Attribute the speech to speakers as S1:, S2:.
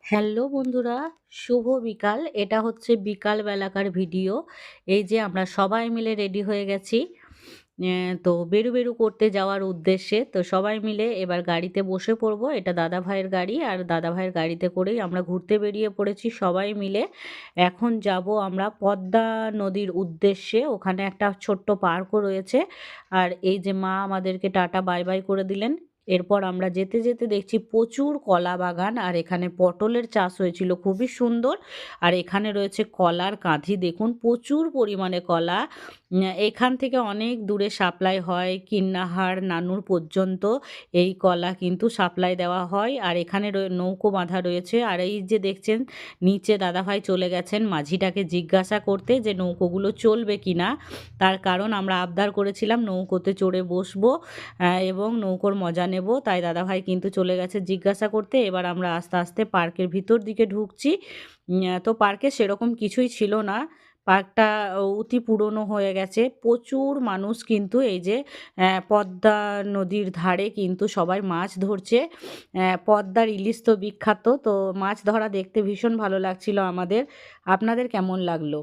S1: Hello বন্ধুরা, শুভ বিকাল। এটা হচ্ছে বিকাল বেলাকার ভিডিও। এই যে আমরা সবাই মিলে রেডি হয়ে গেছি। তো বেরু করতে যাওয়ার উদ্দেশ্যে। তো সবাই মিলে এবার গাড়িতে বসে পড়বো। এটা দাদাভাইয়ের গাড়ি আর দাদাভাইয়ের গাড়িতে করেই আমরা ঘুরতে বেরিয়ে পড়েছি সবাই মিলে। এখন যাবো আমরা পদ্মা নদীর উদ্দেশ্যে। ওখানে একটা ছোট্ট পার্কও রয়েছে। আর এই যে মা আমাদেরকে টাটা বাই বাই করে দিলেন। এরপর আমরা যেতে দেখছি প্রচুর কলা বাগান আর এখানে পটলের চাষ হয়েছিল খুবই সুন্দর। আর এখানে রয়েছে কলার কাঁধি দেখুন প্রচুর পরিমাণে কলা। এখান থেকে অনেক দূরে সাপ্লাই হয় কিন্নাহার, নানুর পর্যন্ত এই কলা কিন্তু সাপ্লাই দেওয়া হয়। আর এখানে নৌকো বাঁধা রয়েছে। আর এই যে দেখছেন নিচে দাদাভাই চলে গেছেন মাঝিটাকে জিজ্ঞাসা করতে যে নৌকোগুলো চলবে কিনা। তার কারণ আমরা আবদার করেছিলাম নৌকোতে চড়ে বসবো এবং নৌকোর মজা নেব। তাই দাদাভাই কিন্তু চলে গেছে জিজ্ঞাসা করতে। এবার আমরা আস্তে আস্তে পার্কের ভিতর দিকে ঢুকছি। তো পার্কে সেরকম কিছুই ছিল না। পার্কটা অতি পুরনো হয়ে গেছে। প্রচুর মানুষ কিন্তু এই যে পদ্মা নদীর ধারে কিন্তু সবাই মাছ ধরছে। পদ্মার ইলিশ তো বিখ্যাত। তো মাছ ধরা দেখতে ভীষণ ভালো লাগছিল আমাদের। আপনাদের কেমন লাগলো?